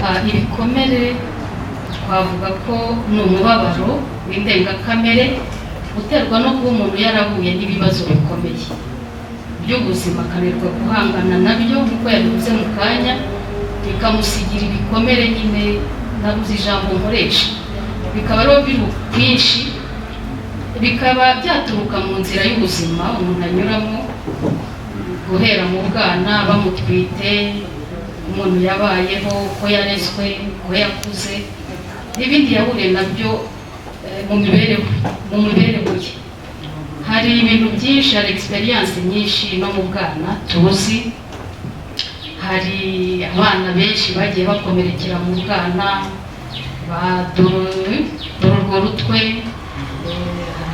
ibikomere twavuga ko ni umubabaro w'indengakamere uterwa no kuba umuntu yarahuye n'ibibazo bikomeye by'ubuzima, akananirwa guhangana nabyo nk'uko yabivuze mu kanya, bikamusigira ibikomere nyine nabuze ijambo nkoresha, bikaba rero biri kwinshi, bikaba byaturuka mu nzira y'ubuzima umuntu anyuramo, guhera mu bwana bamutwite, umuntu yabayeho, ko yarezwe, ko yakuze, n'ibindi yahuriye nabyo mu mibereho ye. Hari ibintu byinshi, hari experience nyinshi no mu bwana tuzi. Hari abana benshi bagiye bakomerekera mu bwana, urwo rutwe,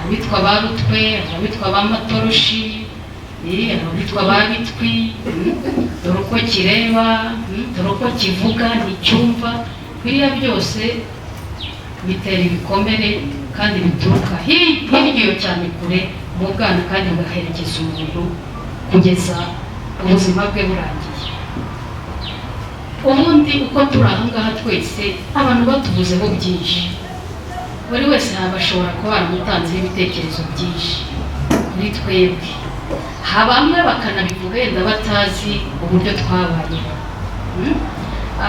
abitwa ba rutwe, abitwa ba matoroshi, abitwa ba bitwi, dore uko kireba, dore uko kivuga, nticyumva. Biriya byose bitera ibikomere kandi bituruka hirya cyane kure mu bwana, kandi bugaherekeza umuntu kugeza ubuzima bwe burangiye. Ubundi uko turi aha ngaha twese, abantu batuvuzeho byinshi, buri wese bashobora kuba baramutanzeho ibitekerezo byinshi kuri twebwe. Bamwe bakanabivuga yenda batazi uburyo twabayeho,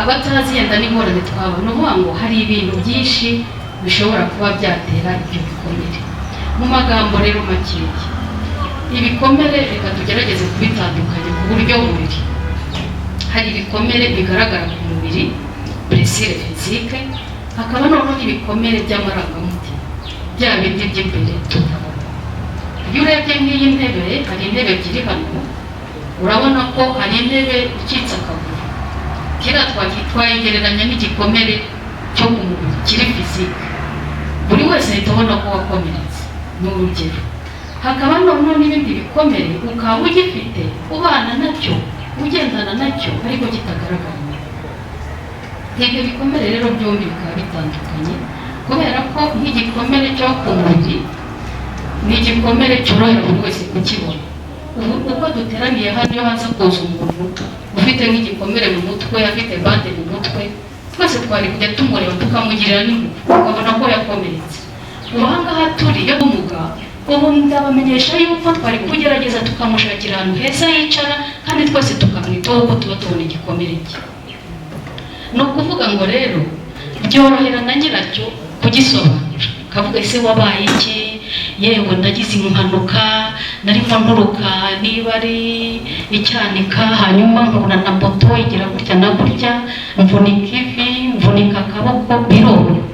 batazi yenda n'ingorane twaba. Ni ukuvuga ngo hari ibintu byinshi bishobora kuba byatera ibyo bikomere. Mu magambo rero makeya, ibikomere reka tugerageze kubitandukanya ku buryo bubiri. Hari ibikomere bigaragara ku mubiri, blessure physique, hakaba noneho ibikomere by'amarangamutima, bya bindi by'imbere tutabona. Iyo urebye nk'iyi ntebe, hari intebe ebyiri hano, urabona ko hari intebe icitse akaguru, kiriya twayigereranya n'igikomere cyo ku mubiri kiri physique, buri wese ahita abona ko wakomeretse. Ni urugero. Hakaba noneho n'ibindi bikomere ukaba ugifite, ubana nacyo, ugendana nacyo, ariko kitagaragara. Ibyo bikomere rero byombi bikaba bitandukanye, kubera ko nk'igikomere cyo ku mubiri ni igikomere cyorohera buri wese kukibona. Uko duteraniye hano, iyo haza kuza umuntu ufite nk'igikomere mu mutwe, afite bande mu mutwe, twese twari kujya tumureba tukamugirira n'impuhwe, tukabona ko yakomeretse. Ubu aha ngaha turi yo ubumuga, ubu ndabamenyesha yuko twari kugerageza tukamushakira ahantu heza yicara, kandi twese tukamwitaho uko tuba tubona igikomere cye. Ni ukuvuga ngo rero byorohera na nyiracyo kugisobanura, akavuga ese wabaye iki, yewe ndagize impanuka, narimo nturuka niba ari icyanika, hanyuma nkabona na moto igira gutya na gutya, mvunika ivi, mvunika akaboko, biroroha.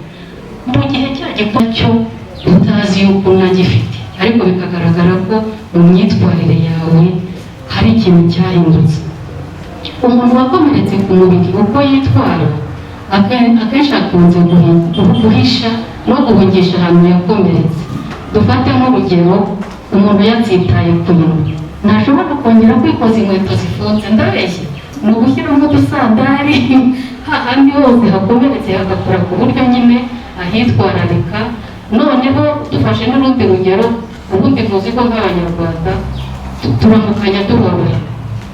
Mu gihe cya gikomere cyo utazi yuko unagifite, ariko bikagaragara ko mu myitwarire yawe hari ikintu cyahindutse. Umuntu wakomeretse ku mubiri uko yitwara, akenshi akunze guhisha no guhungisha ahantu yakomeretse. Dufate nk'urugero, umuntu yatsitaye ku bintu, ntashobora kongera kwikoza inkweto zifunze, ndabeshya, ni ugushyiramo udusandari hahandi hose hakomeretse, hagakora ku buryo nyine ahitwararika. Noneho dufashe n'urundi rugero, ubundi tuzi ko nk'Abanyarwanda turamukanya duhobera.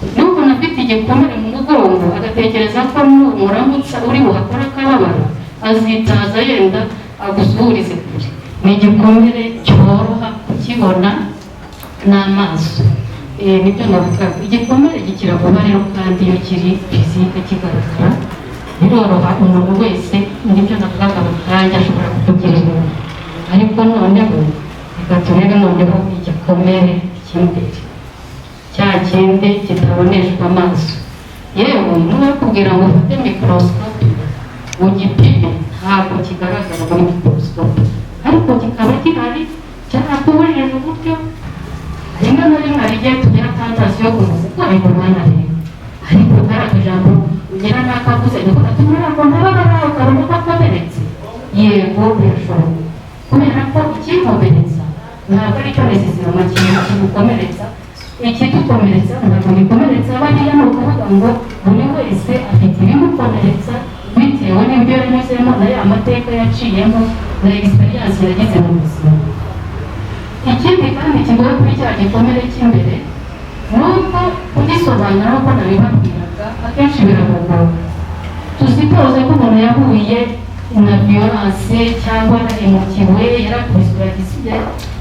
Niba umuntu afite igikomere mu mugongo, agatekereza ko muramutsa uri buhakora akababara, azitaza yenda agusuhurize kure. Ni igikomere cyoroha kukibona n'amaso. Nibyo navuga, igikomere gikira vuba rero, kandi iyo kiri physique kigaragara biroroha umuntu wese. Nibyo navugaga mu kanya, ashobora kukugira ibintu. Ariko noneho reka turebe noneho igikomere cy'imbere, cya kindi kitaboneshwa amaso. Yewe nubakubwira ngo ufate microscope ugipime, ntabwo kigaragara muri microscope, ariko kikaba gihari, cyarakubujije uburyo rimwe na rimwe hari igihe tugira tantasiyo yo kuvuga ariko umwana rero, ariko ugaragaje ngo ugera n'akavuze niko atumira ngo ntababara ukabona ko akomeretse. Yego birashoboka, kubera ko ikikomeretsa ntabwo ari cyo resisirama kigukomeretsa. Ikidukomeretsa ntabwo gikomeretsa bariya, ni ukuvuga ngo buri wese afite ibimukomeretsa bitewe n'ibyo yanyuzemo na ya mateka yaciyemo na experience yagize mu buzima. Ikindi kandi kigoye kuri cya gikomere cy'imbere, nuko kugisobanura uko nabibabwiraga akenshi biragora. Tuzi sipoze ko umuntu yahuye na violence cyangwa hemukiwe yarakubiswe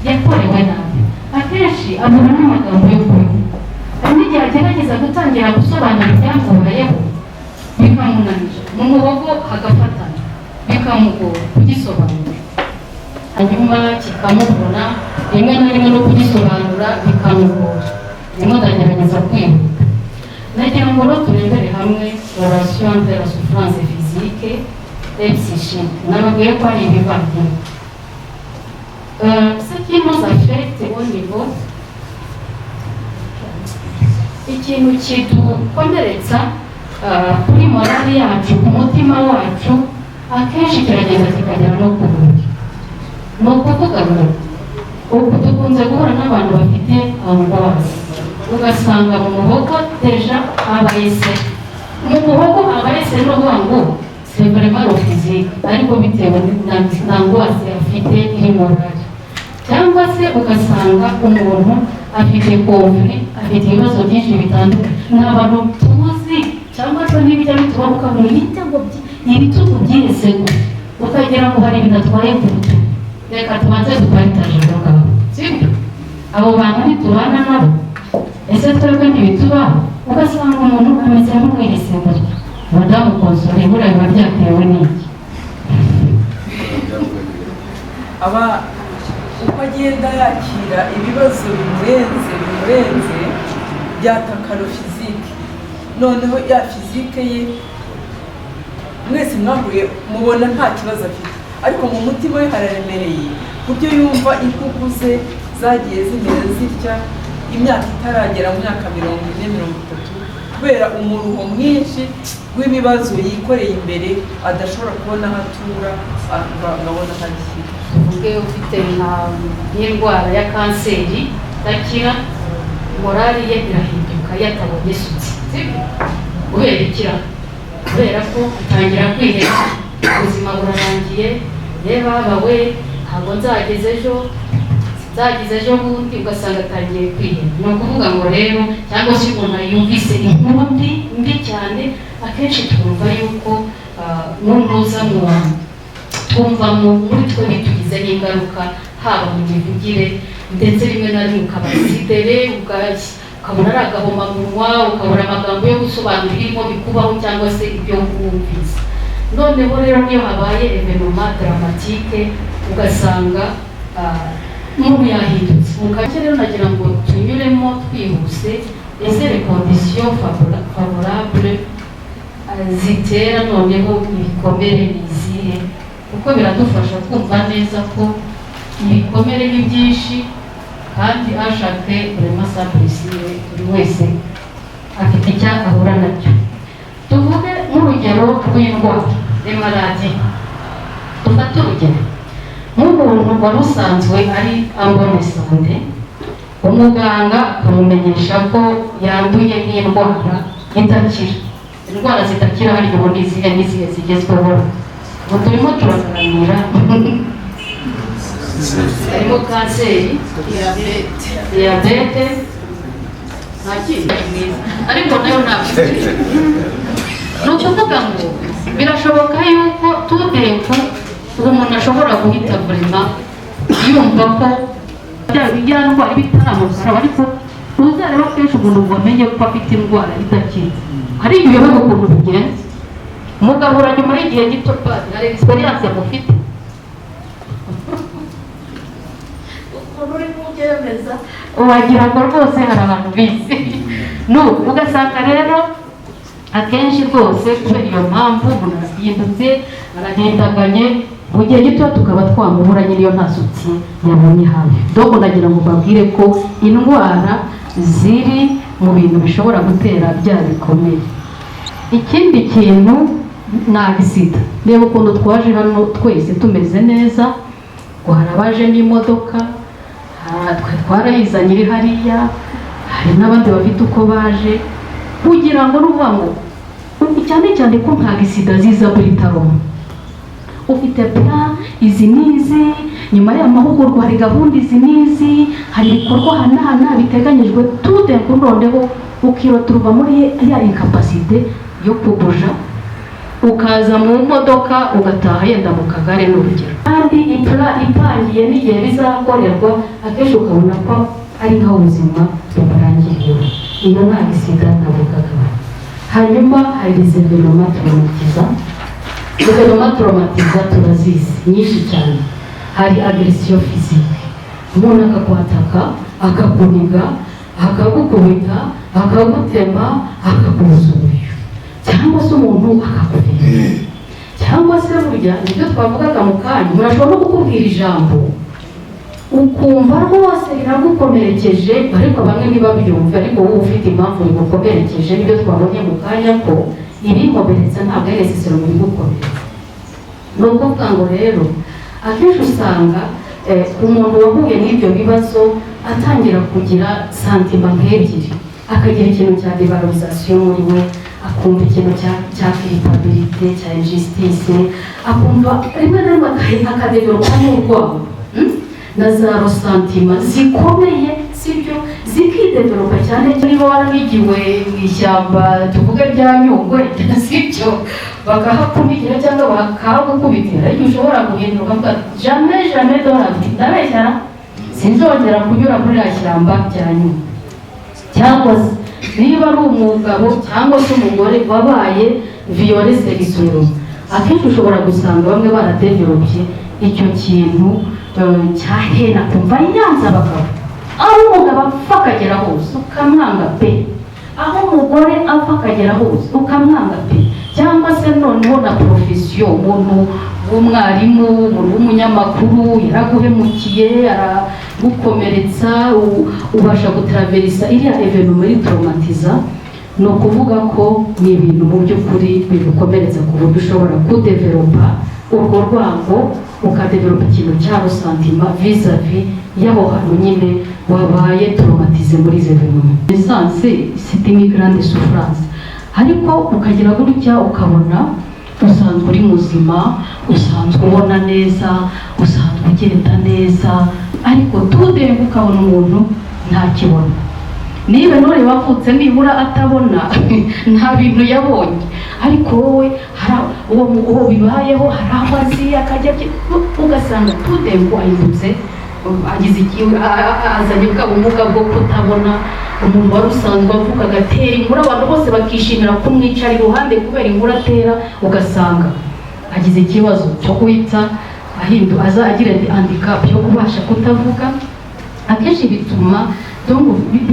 yakorewe nabi, akenshi abura n'amagambo yo kubivuga. Hari n'igihe agerageza gutangira gusobanura ibyamubayeho bikamunanira, mu muhogo hagafatana bikamugora kugisobanura, hanyuma kikamubona rimwe na rimwe no kugisobanura bikamugora, rimwe ndagerageza kwihuta. Nagira ngo turebere hamwe relation entre la souffrance physique et psychique. Nababwiye ko ari ibivandimwe. Ce qui nous affecte au niveau, ikintu kidukomeretsa kuri morali yacu, ku mutima wacu, akenshi kiragenda kikagera no ku mubiri. Ni ukuvuga ngo ubu dukunze guhura n'abantu bafite angoisse, ugasanga mu muhogo deja habaye se, mu muhogo habaye se no kuvuga ngo c'est vraiment le physique, ariko bitewe na angoisse afite iri morali. Cyangwa se ugasanga umuntu afite conflit, afite ibibazo byinshi bitandukanye, n'abantu tuzi cyangwa se n'ibijya bitubaho ukabona ibitugu byihesego, ukagira ngo hari ibintu atwaye ku rutugu. Reka tubanze duparitaje aho ngaho, sibyo? Abo bantu ntitubana nabo, ese twebwe ntibitubaho? Ugasanga umuntu ameze nk'umwirisengero, madamu konsole buriya biba byatewe n'iki? aba uko agenda yakira ibibazo bimurenze byatakaro fizike, noneho ya fizike ye mwese mwahuye mubona nta kibazo afite, ariko mu mutima we hararemereye, kubyo yumva inkuku ze zagiye zimera zitya imyaka itaragera mu myaka 40-30, kubera umuruho mwinshi w'ibibazo yikoreye imbere adashobora kubona aho atura ngabona hagishyira. Tuvuge ufite nk'indwara ya kanseri idakira, morali ye irahinduka yatabonye sutsi, sibyo? Kubera ikira, kubera ko atangira kwiheba, ubuzima burarangiye, reba bawe ntabwo nzageze ejo bundi, ugasanga atangiye kwiheba. Ni ukuvuga ngo rero, cyangwa se umuntu yumvise inkuru mbi cyane, akenshi twumva yuko n'unuza mu bantu twumva muri twe bitugizeho ingaruka, haba mu mivugire ndetse rimwe na rimwe ukabasidere, ukabona ari agahomamunwa, ukabona amagambo yo gusobanura ibirimo bikubaho cyangwa se ibyo wumvise. Noneho rero niyo habaye evenement dramatique, ugasanga n'ubu yahindutse. Mukake rero nagira ngo tunyuremo twihuse, ese les conditions favorables zitera noneho ibikomere ni izihe? Kuko biradufasha kumva neza ko ibikomere ni byinshi kandi ashake vraiment simplifier, buri wese afite icyo ahura nacyo. Tuvuge nk'urugero rw'indwara maladi, dufate urugero nk'umuntu wari usanzwe ari ambone sante, umuganga akamumenyesha ko yanduye n'indwara idakira. Indwara zidakira hari ubu n'izihe zigezweho, ubu turimo turaganira harimo kanseri, diyabete, nta kintu mwiza, ariko nayo ntabwo. Ni ukuvuga ngo birashoboka yuko tudenko umuntu ashobora guhita burema yumva ko ya ndwara ibitaramusaba, ariko uzareba kenshi umuntu ngo amenye ko afite indwara idakira. Hari igihe bibaho ukuntu bigenze, mugahura nyuma y'igihe gito hari experience mufite ukuntu uri kubyemeza wagira ngo rwose hari abantu bizi. Ugasanga rero akenshi rwose kubera iyo mpamvu umuntu arahindutse, arahendaganye, mu gihe gito tukaba twamubura nyiriyo nta sutsi yabonye hafi. Doko ndagira ngo babwire ko indwara ziri mu bintu bishobora gutera bya bikomere. Ikindi kintu ni agisida. Reba ukuntu twaje hano twese tumeze neza, ngo hari abaje n'imodoka, twarayizanye iri hariya, hari n'abandi bafite uko baje, kugira ngo n'uvuga ngo cyane ko nta gisida ziza muri taromo. Ufite plan izi nizi, nyuma y'amahugurwa hari gahunda izi nizi, hari ibikorwa hana biteganyijwe, tudenko noneho ukiro turuva muri ya incapacité yo kubuja ukaza mu modoka ugataha yenda mu kagare n'urugero, kandi ipangiye n'igihe bizakorerwa akenshi ukabona ko ari nk'aho ubuzima bubarangiriyeho. iyo nta gisida navugaga. Hanyuma hari guverinoma turomatiza turazizi nyinshi cyane. Hari agresiyo fizike, umuntu akakwataka akakuniga akagukubita akagutema akakuzuye, cyangwa se umuntu akakuvira, cyangwa se burya nibyo twavugaga mu kanya, murashobora no kukubwira ijambo ukumva rwose riragukomerekeje, ariko bamwe ntibabyumve, ariko wowe ufite impamvu bigukomerekeje. Nibyo twabonye mu kanya ko ibikomeretsa ntabwo ari necessary mu bigukomeretsa. Ni ukuvuga ngo rero akenshi usanga umuntu wahuye n'ibyo bibazo atangira kugira santima nk'ebyiri, akagira ikintu cya devalorisation muri we, akumva ikintu cya culpabilité, cya injustice, akumva rimwe na rimwe akadevelopa n'urwango na za rosantima zikomeye, sibyo zikidevelopa cyane. Niba warabigiwe mu ishyamba tuvuge rya Nyungwe, sibyo bakahakubigira cyangwa bakahagukubitira, ariko ushobora guhinduka ukavuga jamais de la vie ndabeshyara sinzongera kunyura muri iriya shyamba rya Nyungwe. Cyangwa se niba ari umugabo cyangwa se umugore wabaye violé sexuellement, akenshi ushobora gusanga bamwe baradevelopye icyo kintu cyahena kumva yanze abagabo. Aho umugabo apfa akagera hose ukamwanga pe, aho umugore apfa akagera hose ukamwanga pe. Cyangwa se noneho na profession, umuntu w'umwarimu, umuntu w'umunyamakuru yaraguhemukiye aragukomeretsa, ubasha gutraversa iriya evenement muri traumatiza. Ni ukuvuga ko ni ibintu mu by'ukuri bigukomeretsa ku buryo ushobora kudevelopa urwo rwango, ukadevelopa ikintu cya rosantima vis-a-vis y'aho hantu nyine wabaye traumatize muri izo evenement. Essence c'est une grande souffrance, ariko ukagira gutya ukabona usanzwe uri muzima, usanzwe ubona neza, usanzwe ugenda neza, ariko tudenge ukabona umuntu ntakibona. Niba none wavutse nibura atabona nta bintu yabonye, ariko wowe uwo bibayeho hari aho azi akajya ugasanga tudenge ahindutse agize azanye bwa bumuga bwo kutabona. Umuntu wari usanzwe avuga agatera inkuru, abantu bose bakishimira kumwicara iruhande kubera inkuru atera, ugasanga agize ikibazo cyo guhita aza agira handicap yo kubasha kutavuga. Akenshi bituma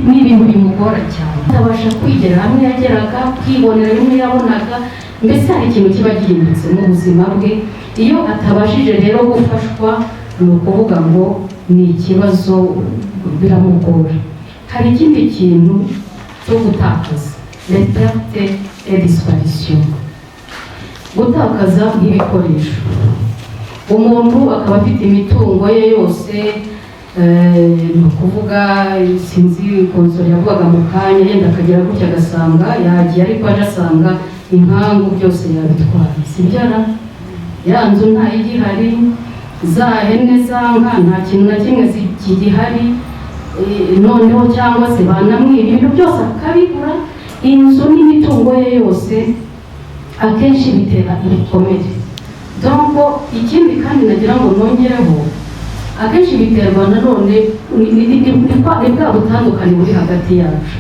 ni ibintu bimugora cyane, atabasha kwigera hamwe yageraga, kwibonera bimwe yabonaga, mbese hari ikintu kiba gihindutse mu buzima bwe. Iyo atabashije rero gufashwa, ni ukuvuga ngo ni ikibazo biramugora. Hari ikindi kintu cyo gutakaza, perte et disparition, gutakaza nk'ibikoresho. Umuntu akaba afite imitungo ye yose, ni ukuvuga sinzi konsoli yavugaga mu kanya, yenda akagira gutya agasanga yagiye, ariko aje asanga inkangu byose yabitwaye, sibyara ya nzu ntayigihari, za hene za nka nta kintu na kimwe kigihari, noneho cyangwa se banamwiba ibintu byose akabibura, inzu n'imitungo ye yose, akenshi bitera ibikomere. Donc ikindi kandi nagira ngo nongereho, akenshi biterwa nanone ni bwa butandukanye buri hagati yacu.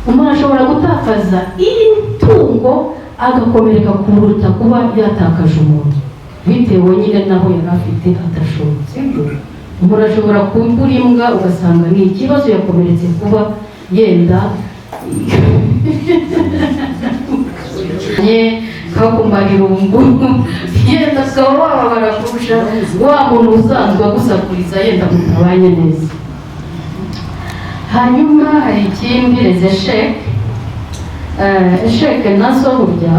Umuntu ashobora gutakaza itungo agakomereka kuruta kuba yatakaje umuntu, bitewe nyine naho yari afite adashobotse. Umuntu ashobora kumbura imbwa ugasanga ni ikibazo yakomeretse kuba yenda kakumara irungu, yenda ukaba wababara kurusha wa muntu usanzwe agusakuriza yenda mutabanye neza. Hanyuma hari ikindi les échecs nazo burya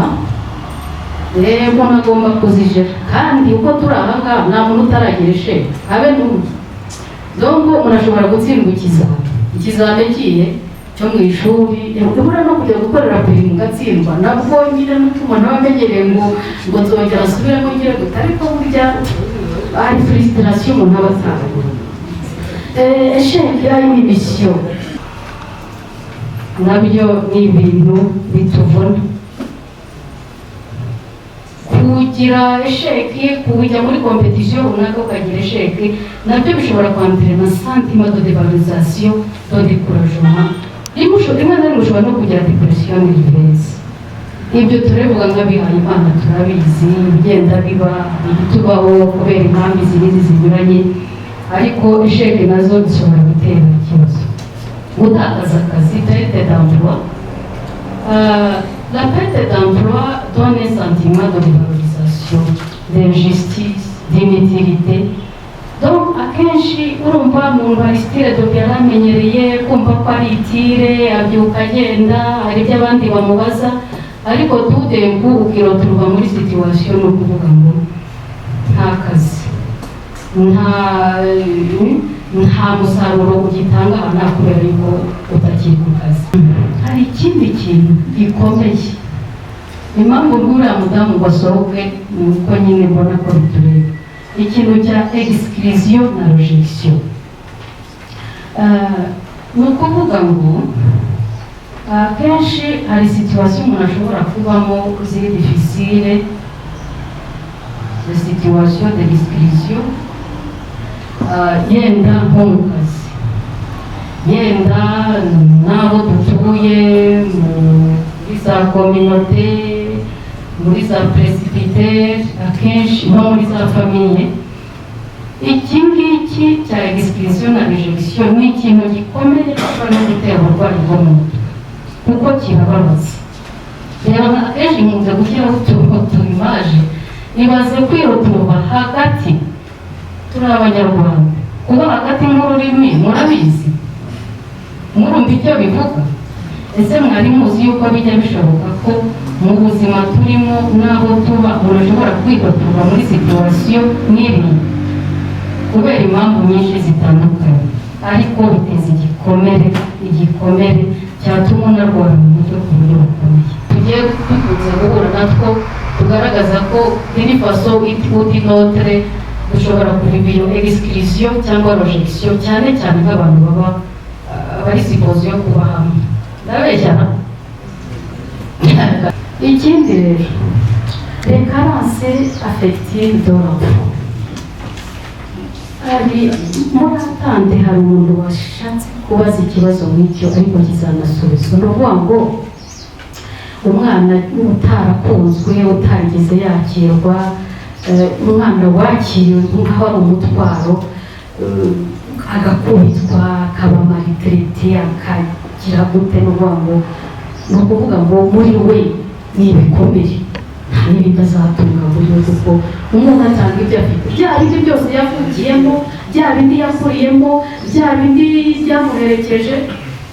umuntu agomba kuzijera, kandi uko turi aha ngaha nta muntu utaragira échec habe n'umwe. Donc umuntu ashobora gutsindwa ikizame kiye cyo mu ishuri, ubura no kujya gukorera piri mugatsindwa, nabwo nyine n'umuntu aba amenyereye ngo nzongera asubiremo ngire gute, ariko burya ari frustration umuntu aba asanga. Échec ari mission, nabyo ni ibintu bituvuna. kugira esheke, kujya muri competition runaka ukagira esheke, nabyo bishobora kwandurira sentiment de dévalorisation, de découragement. Rimwe na rimwe ushobora no kugira depression nerveuse. Ibyo turevuga nk'abihaye Imana turabizi, bigenda biba ibitubaho kubera impamvu zindi zinyuranye, ariko esheke nazo zishobora gutera ikibazo. Gutakaza akazi, perte d'emploi. La perte d'emploi donne un sentiment de dévalorisation, d'injustice, d'inutilité. Donc akenshi urumva umuntu hari style de bien amenyereye kumva ko ari itire, abyuka agenda, hari ibyo abandi bamubaza, ariko tudembu ukiroturwa muri situation no kuvuga ngo nta kazi, nta musaruro ugitanga hano kubera yuko utakiri ku kazi. Hari ikindi kintu gikomeye, impamvu uriya mudamu ngo asohoke ni uko nyine mbona ko bitureba, ikintu cya exclusion na rejection. Ni ukuvuga ngo akenshi hari situation umuntu ashobora kubamo ziri difficile, de situation de exclusion, yenda nko mu kazi, yenda n'abo dutuye muri za communauté, muri za presbytère, akenshi no muri za famille. Iki ngiki cya exclusion na rejection ni ikintu gikomeye gishobora no gutera uburwayi bwo mu mutwe, kuko kirababaza. Rero akenshi nkunze gushyiraho utuimaje, ibaze kwirotuba hagati, turi Abanyarwanda, kuba hagati nk'ururimi murabizi, murumva icyo bivuga. Ese mwari muzi yuko bijya bishoboka ko mu buzima turimo n'aho tuba umuntu ashobora kwirotuba muri situation nk'ibi kubera impamvu nyinshi zitandukanye, ariko biteza igikomere cyatuma unarwara mu mutwe ku buryo bukomeye. Tugiye dukunze guhura natwo, tugaragaza ko d'une façon ou d'une autre dushobora kubiba iyo exclusion cyangwa rejection, cyane cyane nk'abantu bari suppose yo kuba hamwe. Ndabeshyana. Ikindi rero, les carences affectives de l'enfant. Muri atande hari umuntu washatse kubaza ikibazo nk'icyo ariko kizanasubizwa. Ni ukuvuga ngo umwana utarakunzwe, utarigeze yakirwa, umwana wakiriwe nk'aho ari umutwaro, agakubitwa, akaba maltraité, akagira gute, ni ukuvuga ngo muri we ni ibikomere, nta n'ibindi azatunga muri we, kuko umuntu atanga ibyo afite, bya bindi byose yavukiyemo, bya bindi yakuriyemo, bya bindi byamuherekeje,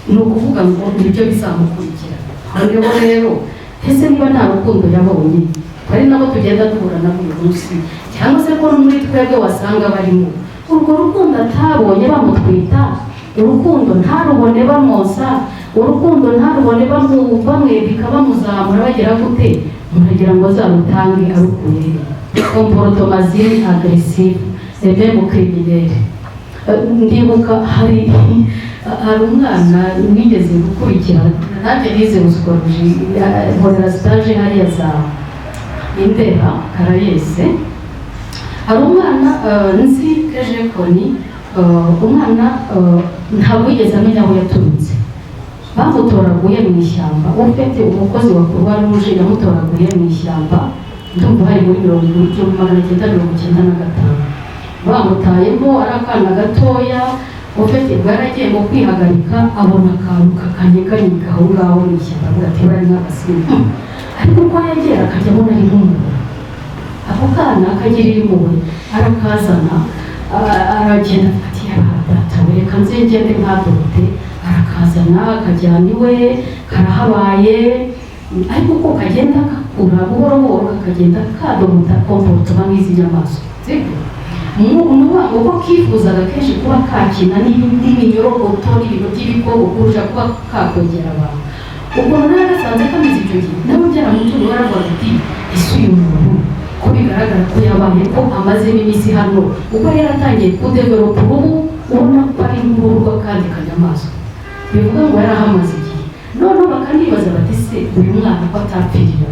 ni ukuvuga ngo nibyo bizamukurikira. Noneho rero ese niba nta rukundo yabonye, ari nabo tugenda duhura nabo uyu munsi, cyangwa se ko muri twebwe wasanga barimo urwo rukundo atabonye bamutwita, urukundo ntarubone bamosa, urukundo ntarubone bamwebika, bamuzamura, bagira gute, muragira ngo azarutange arukuye. Comportement agressif et même criminel. Ndibuka hari umwana nigeze gukurikirana, nanjye nize psychologie, nkorera stage hariya za Indera Karayese. Hari umwana nzi keje koni, umwana ntabwo yigeze amenya aho yaturutse, bamutoraguye mu ishyamba. Ufite umukozi wa Croix Rouge yamutoraguye mu ishyamba, ndumva hari muri 1995. Bamutayemo ari akana gatoya, ufite bwaragiye mu kwihagarika, abona akantu kakanyeganyega aho ngaho mu ishyamba, ati bari nk'agasimba, ariko uko yegera akajya abona ari nk'umuntu. Ako kana kagirira impuhwe, arakazana, aragenda ati datawe reka nze ngende nkadote, arakazana akajyana iwe, karahabaye. Ariko uko kagenda kakura buhoro buhoro, kakagenda kadomuta comportement nk'izi nyamaswa. Uko kifuzaga kenshi kuba kakina n'iminyorogoto n'ibintu by'ibikoko kurusha kuba kakongera abantu. Ubwo nawe agasanze kameze icyo gihe, nawe byaramutunga baravuga ati ese uyu muntu ko bigaragara ko yabaye, ko amazemo iminsi hano, ubwo yaratangiye kudevelopa uruhu, ubona ko ari nk'uruhu rw'akandi kanyamaswa, bivuga ngo yarahamaze igihe. Noneho bakanibaza bati se uyu mwana ko atapfirira,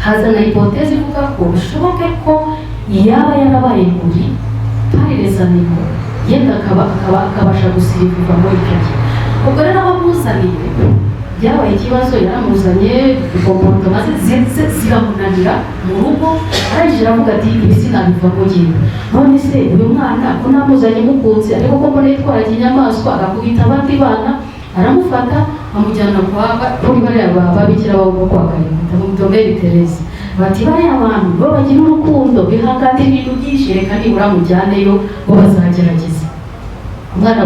hazana hipotezi ivuga ko bishoboke ko yaba yarabaye muri parirezaniko yenda akabasha gusiriva muri icyo gihe. Ubwo rero abamuzaniye byabaye ikibazo, yaramuzanye ikomponto maze ziramunanira mu rugo, arangije aravuga ati ibi sinabivamo jyewe, none se uyu mwana ko namuzanye mukunze ariko ko mbona yitwara kinyamaswa agakubita abandi bana, aramufata amujyana kuri bariya babikira babo kwa Kalikuta mu Mutongeri Teresa, bati bariya bantu bo bagira urukundo bihangana ibintu byinshi, reka nibura mujyaneyo bo bazagerageza. Umwana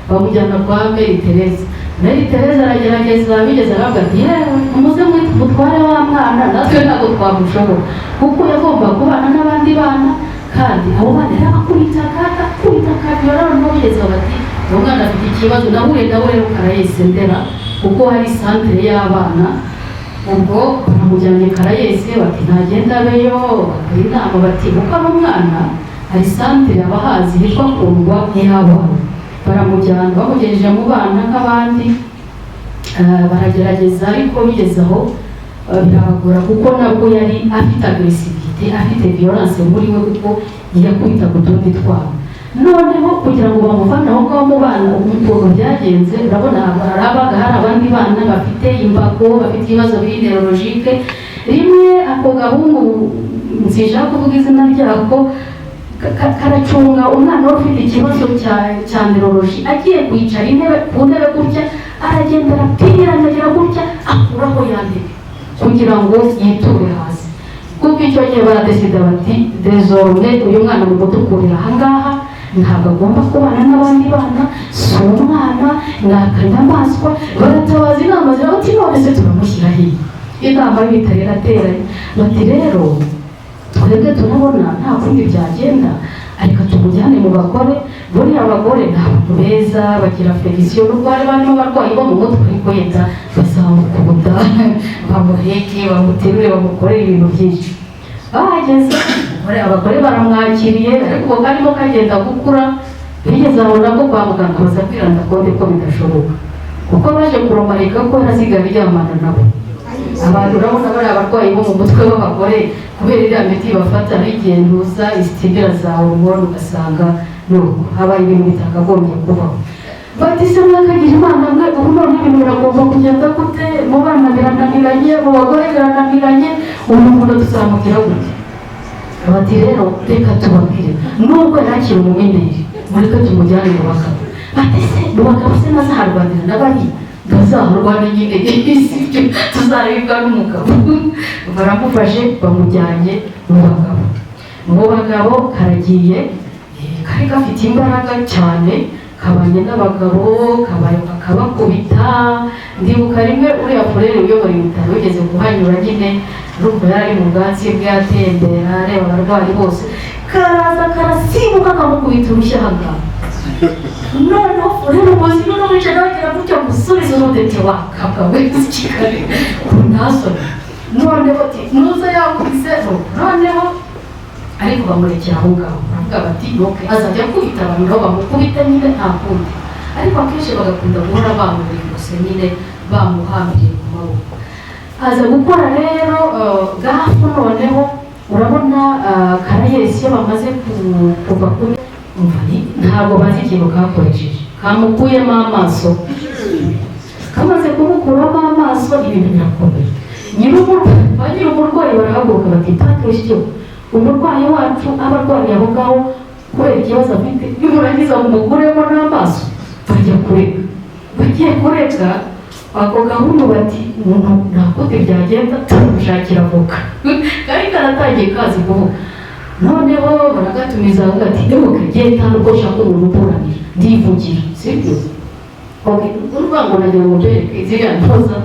bamujyana kwa Mary Teresa. Mary Teresa aragerageza, bigeze aravuga ati yewe umuze mutware wa mwana, natwe ntabwo twamushobora kuko yagomba kubana n'abandi bana, kandi abo bana yarabakubita yorano bigeze bati uwo mwana afite ikibazo, nahure rero Karayesi Ndera kuko hari santere y'abana. Ubwo baramujyanye Karayesi, bati ntagenda abeyo, bakora inama bati kuko ari umwana hari santere abahazi hitwa Kundwa nk'iy'abana, baramujyana bamugejeje mu bana nk'abandi, baragerageza ariko bigeze aho birabagora kuko nabwo yari afite agresivite, afite violence muri we kuko yakubita ku tundi twabo. Noneho kugira ngo bamuvane aho ngaho mu bana ukuntu byagenze, urabona harabaga hari abandi bana bafite imbago, bafite ibibazo biri neurologique. Rimwe ako gahungu nzija kuvuga izina ryako karacunga umwana ufite ikibazo cya neurology, agiye kwicara ku ntebe gutya aragenda arapiranagira gutya akuraho ya ntebe kugira ngo yiture hasi. Kuko icyo gihe baradesida bati désormais uyu mwana mu gutukurira ahangaha ntabwo agomba kubana n'abandi bana, si umwana ni akanyamaswa. Baratabaza inama zira bati none se turamushyira hiya. Inama y'ibitaro irateranye bati rero twebwe turabona nta kundi byagenda, ariko tumujyane mu bagore. Buriya abagore ni abantu beza, bagira fegisiyo, nubwo bari barimo abarwayi bo mu mutwe, ariko yenda bazamukunda bamuheke bamuterure bamukorere ibintu byinshi. Bahageze abagore baramwakiriye, ariko ubu karimo kagenda gukura, bigeze aho nabwo kwa muganga baza kwiranda konde ko bidashoboka kuko baje kuromarika ko yarasigara aryamana nabo. Abantu urabona bari abarwayi bo mu mutwe b'abagore kubera iriya miti bafata bigenduza isitibira za hormone, ugasanga habaye ibintu bitakagombye kubaho. Bati se mwakagira Imana mwe, ubu none ibintu biragomba kugenda gute? Mu bana birananiranye, mu bagore birananiranye, ubu ngubu tuzamukira gute? Bati rero reka tubabwire, nubwo yakira umumineri mureke tumujyane mu bagabo. Bati se mu bagabo se nazaharwanira n'abari bazaharwana nyine sibyo, tuzaribwa n'umugabo. Baramufashe bamujyanye mu bagabo. Mu bagabo karagiye, kari gafite imbaraga cyane, kabanye n'abagabo, kabakubita. Ndibuka rimwe uriya Furere uyobora ibitaro ugeze kuhanyura nyine, urumva yari mu bwatsi bwatembera areba abarwayi bose, karaza karasibuka kamukubita urushyi ahangaha. Noneho Furere umuzi noneho wicaye nabagira gutya musubize urudete wakabwawe Kigali kuntasoni. Noneho ati nuza yakubise, noneho ariko bamurekera aho ngaho, baravuga bati ok azajya akubita abantu nabo bamukubita nyine nta kundi, ariko akenshi bagakunda guhora bamurengose nyine bamuhambiriye ku maboko. Aza gukora rero gafu. Noneho urabona Karayesi iyo bamaze kuva kuri ntabwo bazi ikintu kakoresheje, kamukuyemo amaso. Kamaze kumukuramo amaso ibintu birakomeye. Nyiri umurwayi barahaguruka bati takesho umurwayi wacu abarwayi abo ngaho kubera ikibazo afite, nimurangiza mumuguremo n'amaso. Bajya kureka, bagiye kureka ako gahunda bati nta kote byagenda tumushakira avoka. Kari karatangiye kazi kuvuga. Noneho baragatumiza avuga ati ndemuke genda uko ushaka umuntu uburanira ndivugira, sibyo? Urwango nagira ngo mbereke ziriya ntoza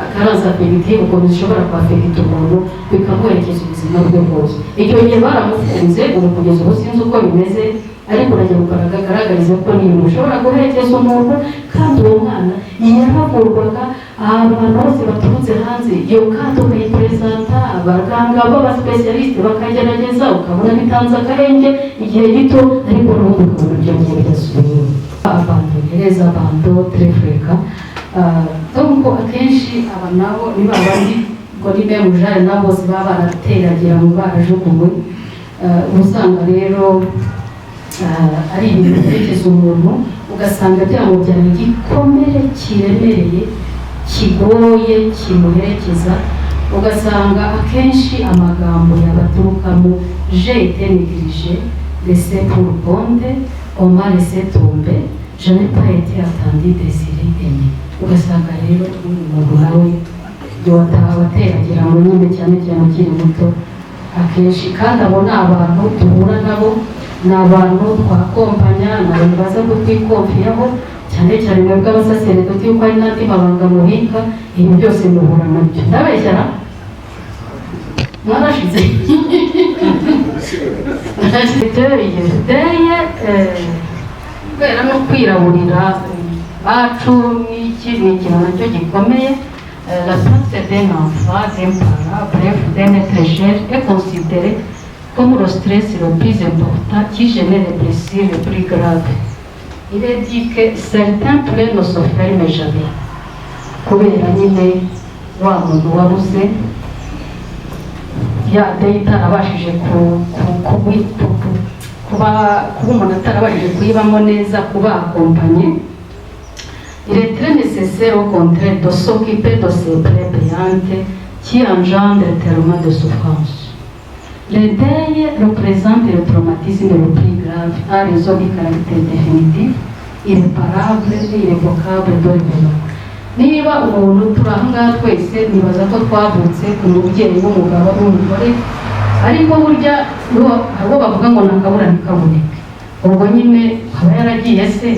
akaraza fegitivu ukuntu zishobora kwafegita umuntu bikamuherekeza ubuzima bwe bwose. Icyo gihe baramufunze, ubu kugeza ubu sinzi uko bimeze, ariko nagira ngo baragaragariza ko ni ibintu ushobora guherekeza umuntu. Kandi uwo mwana yaravurwaga ahantu bose baturutse hanze, iyo kato ukayiperezanta abaganga b'abasipesiyalisite bakagerageza, ukabona bitanze agahenge igihe gito, ariko n'ubundi ukabona byongeye bigasubira abandonereza trefureka. Ko akenshi aba nabo ni babandi ngo ni memujare nabo bose baba barateragira ngo barajugunywe. Usanga rero ari ibintu byerekeza umuntu, ugasanga byamubyara igikomere kiremereye kigoye kimuherekeza, ugasanga akenshi amagambo yabaturukamo je été négligé, laissé pour bonde, on m'a laissé tomber, je n'ai pas été attendu, désiré, aimé. Ugasanga rero umuntu nawe wateragira mu nyine cyane cyane ukiri muto akenshi, kandi abo ni abantu duhura nabo, ni abantu twakompanya, ni abantu baza kutwikomfiraho, cyane cyane mwebwe abasaseredoti yuko hari n'andi mabanga muhinga, ibi byose muhura nabyo. Ndabeshyara mwarashize deye kubera no kwiraburira bacu n'iki ni ikintu nacyo gikomeye. La perte d'un enfant, d'un parent, bref, d'un être cher est considérée comme le stress le plus important qui génère les blessures les plus graves. Il est dit que certains plaies ne se ferment jamais. Kubera nyine wa muntu wabuze ya data itarabashije kuba umuntu atarabashije kuyibamo neza, kuba akompanye. Il est très nécessaire au contraire de s'occuper de ces plaies béantes qui engendrent tellement de souffrance. Le deuil représente le traumatisme le plus grave à raison du caractère définitif, irréparable et irrévocable de l'événement. Niba umuntu turi aha ngaha twese nibaza ko twavutse ku mubyeyi w'umugabo n'umugore, ariko burya abo bavuga ngo nakabura ntikaboneke, ubwo nyine aba yaragiye se.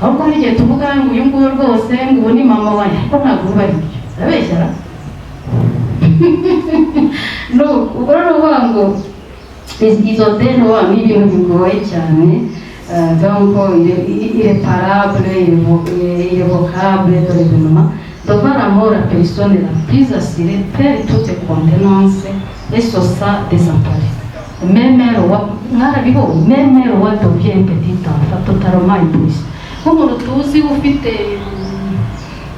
Ahubwo hari igihe tuvuga ngo uyu nguyu rwose ngo ubu ni mama wanjye, ariko ntabwo uba ari byo, ndabeshyara. Ubwo rero uvuga ngo izo deni wa ni ibintu bigoye cyane, donc irréparable, irrévocable de l'événement, devant la mort la personne la plus assurée perd toute contenance et se sent désemparée. Même le roi devient un petit enfant totalement épuisé. Nk'umuntu tuzi ufite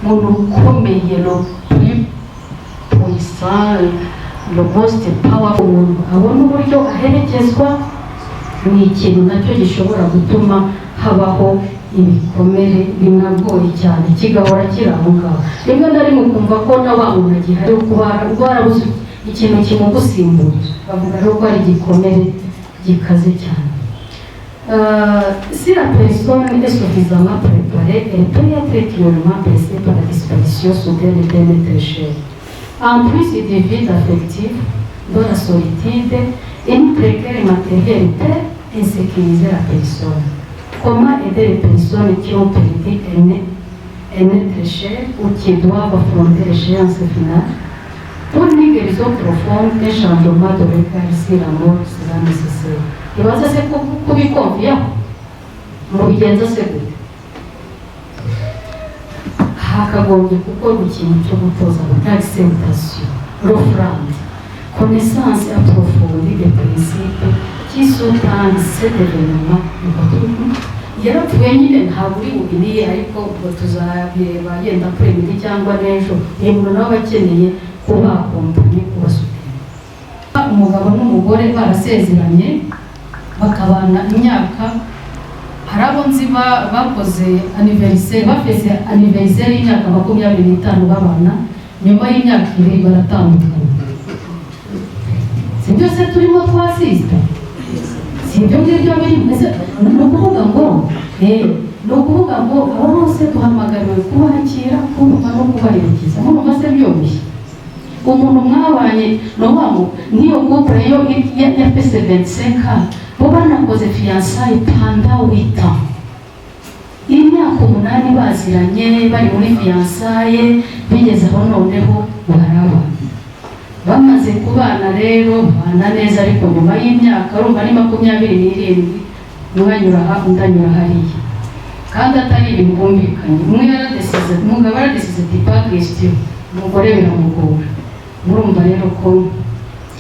umuntu ukomeye, le plus puissant, le most powerful, umuntu abona uburyo aherekezwa, ni ikintu nacyo gishobora gutuma habaho ibikomere binagoye cyane, kigahora kiri aho ngaho. Rimwe na rimwe ukumva ko na wa muntu agihari warabuze ikintu kimugusimbura, bavuga rero ko ari igikomere gikaze cyane. Si la personne est suffisamment préparée, elle peut être cruellement blessée par la disparition soudaine d'un être cher. En plus du vide affectif, de la solitude, une précaire matérielle peut insécuriser la personne. Comment aider les personnes qui ont perdu un être cher ou qui doivent affronter l'échéance finale? Pour une guérison profonde, un changement de regard sur la mort sera nécessaire. Ibaza se kubikumviyaho mubigenza se gute? Hakagombye gukorwa ikintu cyo gutoza acceptation, l'offrande, connaissance approfondie des principes qui sous-tendent cet événement. Yarapfuye nyine ntabwo uri bubiriye, ariko ubwo tuzabireba yenda kuri ibiri cyangwa n'ejo. Uyu muntu nawe aba akeneye kuba akompanye, kubasutira. Umugabo n'umugore barasezeranye bakabana imyaka, hari abo nzi bakoze anniversaire, bafeze anniversaire y'imyaka 25 babana, nyuma y'imyaka 2 baratandukana. Si byose turimo twasista, si ibyo ngibyo biri mbese ni ukuvuga ngo abo bose duhamagariwe kubakira, kumva no kubaherekeza. Murumva se byoroshye? Umuntu mwabanye no wamo niyo couple yo yafese 25 ans, bo banakoze fiançailles pendant 8 ans. Imyaka 8 baziranye bari muri fiançailles, bigeze aho noneho baraba. Bamaze kubana rero bana neza, ariko nyuma y'imyaka urumva ni 27 mwanyura aha undanyura hariya, kandi atari ibintu bumvikanye. Umugabo yaradesize pas question, umugore biramugora. Murumva rero ko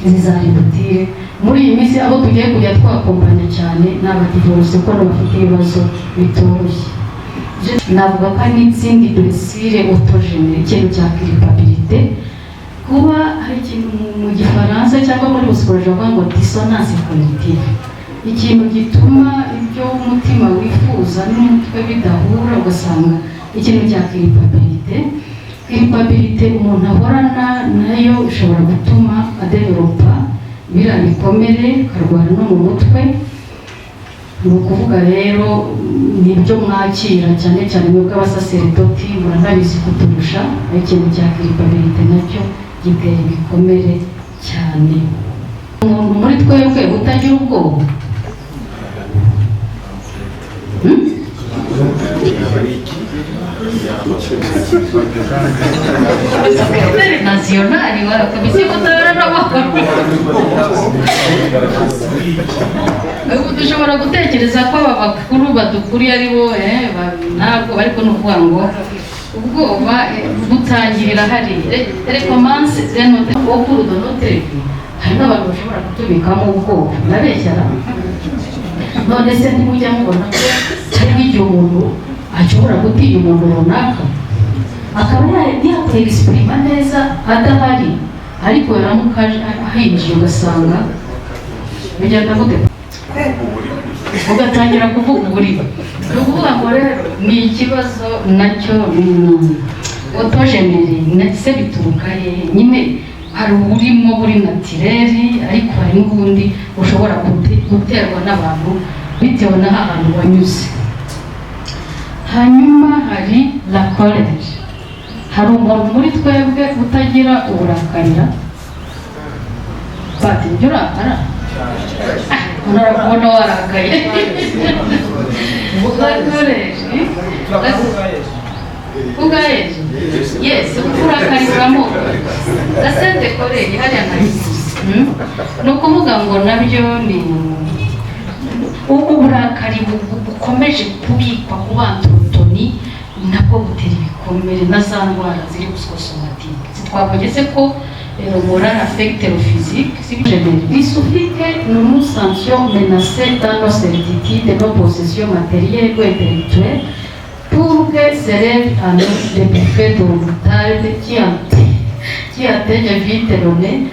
zizahindutire muri iyi minsi abo tugiye kujya twakompanya cyane n'abadivorce, ko bafite ibibazo bitoroshye. Navuga ko n'izindi blessure autogène, ikintu cya culpabilité, kuba hari ikintu mu gifaransa cyangwa muri psychologie bavuga ngo dissonance cognitive, ikintu gituma ibyo umutima wifuza n'umutwe bidahura, ugasanga ikintu cya culpabilité. Culpabilité umuntu ahorana nayo ishobora gutuma adevelopa biriya bikomere, akarwara no mu mutwe. Ni ukuvuga rero nibyo mwakira cyane cyane mwebwe abasaseredoti muranabizi kuturusha, ikintu cya culpabilité nacyo gitera ibikomere cyane. Umuntu muri twebwe utagira ubwoba nationali wala komisiyo kutabara n'amakuru. Dushobora gutekereza ko aba bakuru badukuriye ari bo ntabwo, ariko ni ukuvuga ngo ubwoba butangirira hariya. Recommence de note au cours de notre vie. Hari n'abantu bashobora kutubikamo ubwoba, ndabeshyara. None se ntimujya mubona ko hari igihe umuntu ashobora gutinya umuntu runaka akaba yakwexprima neza adahari, ariko yaramuka ahinjiye ugasanga bigenda gute, ugatangira kuvuga uburiba. Ni ukuvuga ngo rero ni ikibazo nacyo otogeneri ndetse bituruka nyine, hari uburimo buri natireri, ariko hari n'ubundi ushobora guterwa n'abantu bitewe n'aho ahantu wanyuze. Hanyuma hari la colère. Hari umuntu muri twebwe utagira uburakarira, bati ibyo urakara urabona warakaye. Ugayeje yes, urakariramo gasende koreri hariya nayo. Ni ukuvuga ngo nabyo ni uburakari bukomeje kubikwa ku bantu nabwo butera ibikomere na za ndwara ziri psychosomatique. Twakugeze ko moral affecte le physique. Il suffit que nous nous sentions menacés dans nos certitudes et nos possessions matérielles ou intellectuelles pour que s'élève à nous des bouffées d'eau moutarde qui atteignent vite le nez,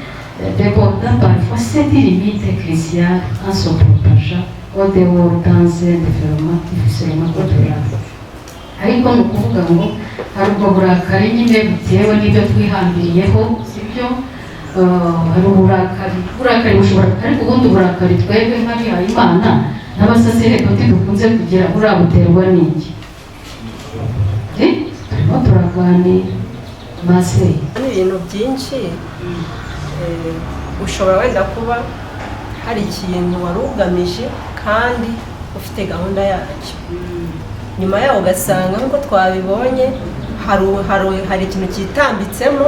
débordant parfois cette limite cruciale en se propageant au dehors dans un déferlement difficilement contrôlable. Ariko ni ukuvuga ngo hari ubwo burakari nyine butewe n'ibyo twihambiriyeho, sibyo? Hari uburakari bushobora, ariko ubundi burakari twebwe nk'abihaye Imana n'abasaseredoti dukunze kugira buriya buterwa n'iki? Turimo turaganira mase ibintu byinshi. Ushobora wenda kuba hari ikintu wari ugamije kandi ufite gahunda yacyo, nyuma yaho ugasanga nk'uko twabibonye hari ikintu kitambitsemo,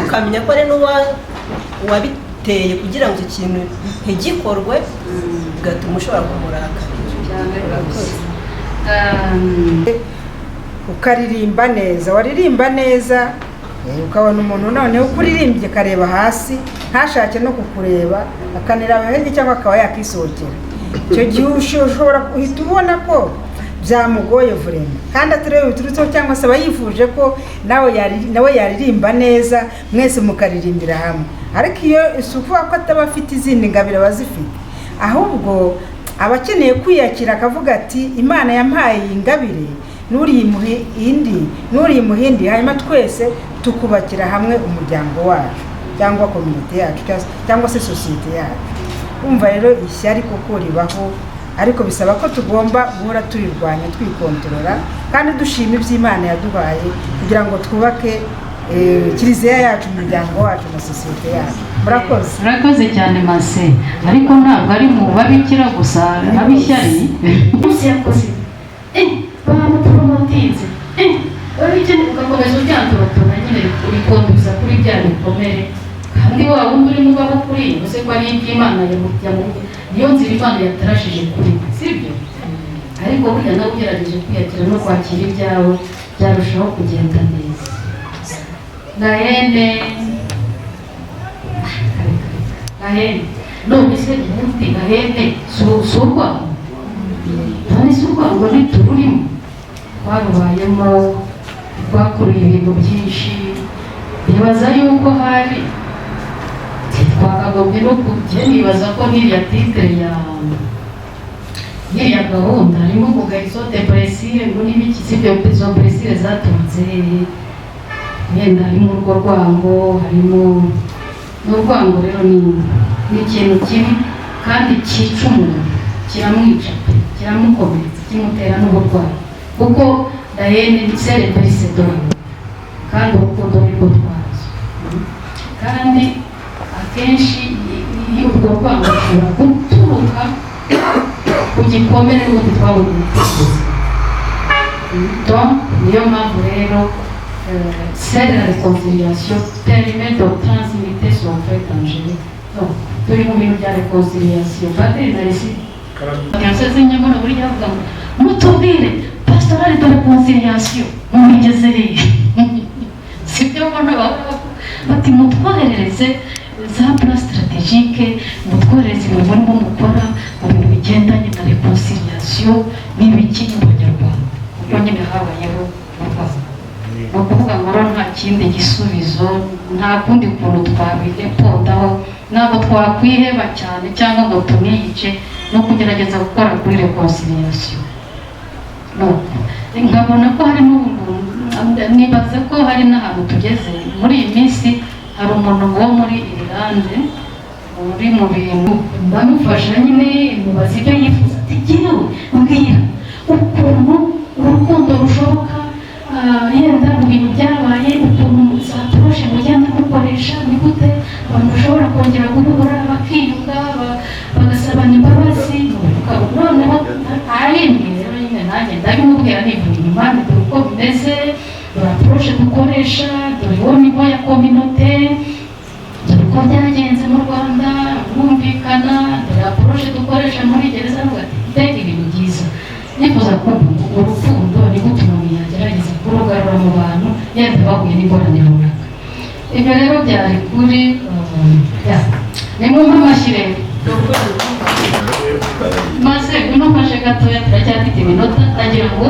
ukamenya ko ari n'uwabiteye kugira ngo icyo kintu ntigikorwe, bigatuma ushobora kumurakarira. Ukaririmba neza, waririmba neza ukabona umuntu noneho ukuririmbye akareba hasi ntashake no kukureba, akanira ahenge cyangwa akaba yakisohokera. Icyo gihe ushobora guhita ubona ko byamugoye vurema, kandi aturebe biturutseho cyangwa se abayifuje ko nawe yaririmba neza, mwese mukaririmbira hamwe. Ariko iyo isuku ko ataba afite izindi ngabire bazifite, ahubwo abakeneye kwiyakira akavuga ati Imana yampaye ingabire, nuriyimuhe indi, hanyuma twese tukubakira hamwe umuryango wacu cyangwa community yacu cyangwa se society yacu. Umva rero ishyari koko ribaho, ariko bisaba ko tugomba guhora turirwanya, twikontorora kandi dushima iby'Imana yaduhaye kugira ngo twubake kiliziya yacu, umuryango wacu na society yacu. Murakoze cyane mase, ariko ntabwo ari mu babikira gusa abishyari bose yakoze bamupromotinze babikene, ugakomeza ujyantorotona nyine urikonduza kuri bya bikomere, kandi wa wundi uri mugabo kuri uze ko ari iby'Imana niyo nzira Imana yatarashije kuri, sibyo? Ariko burya nawe ugerageje kwiyakira no kwakira ibyawe byarushaho kugenda neza. Gahene none se ubundi gahene si urwango, none si urwango ntitururimo, twarubayemo, twakuruye ibintu byinshi nibaza yuko hari twakagombye no kujya nibaza ko n'iriya titire y'iriya gahunda harimo kugarizo depresire ngo n'ibiki z'ibyo izo presire zaturutse yenda harimo urwo rwango harimo n'urwango rero ni ikintu kibi kandi cyica umuntu kiramwica pe kiramukomeretsa kimutera n'uburwayi kuko dayene ni serebrise dore kandi urukundo nirwo twazo kandi akenshi iyo urwo rwango rushobora guturuka ku gikomere n'ubundi twabonye donc niyo mpamvu rero c'est la réconciliation permet de transmettre son fait dangereux donc turi mu bintu bya réconciliation padiri narisi yasoze nyamara buri yavuga ngo mutubwire pastorale de réconciliation mumigezeye sibyo mbona bati mutwoherereze za plan stratégique mutwoherereze mu burimo mukora mu bintu bigendanye na réconciliation n'ibiki mu Banyarwanda ubwo nyine habayeho ni ukuvuga ngo nta kindi gisubizo nta kundi kuntu twabirepondaho ntabwo twakwiheba cyane cyangwa ngo tuniyice no kugerageza gukora kuri reconciliation nkabona ko hari nibaza ko hari n'ahantu tugeze muri iyi minsi hari umuntu wo muri Irlande uri mu bintu ndamufasha nyine mubaza ibyo yifuza ati jyewe mbwira ukuntu urukundo rushoboka yenda mu bintu byabaye ukuntu za poroshe mugenda mukoresha ni gute abantu bashobora kongera guhura bakiyunga bagasabana imbabazi noneho arimbwira rero nyine nanjye ndabimubwira nivuye inyuma dore uko bimeze dore poroshe dukoresha dore uwo nivo ya kominote dore uko byagenze mu Rwanda bumvikana dore poroshe dukoresha muri gereza mbega ibintu byiza nifuza kumva urukundo ni gute umuntu yagerageza kurugarura mu bantu yenda bahuye n'ingorane runaka ibyo rero byari kuri ni mu mpamashyi maze uno mfashe gatoya turacyafite iminota ndagira ngo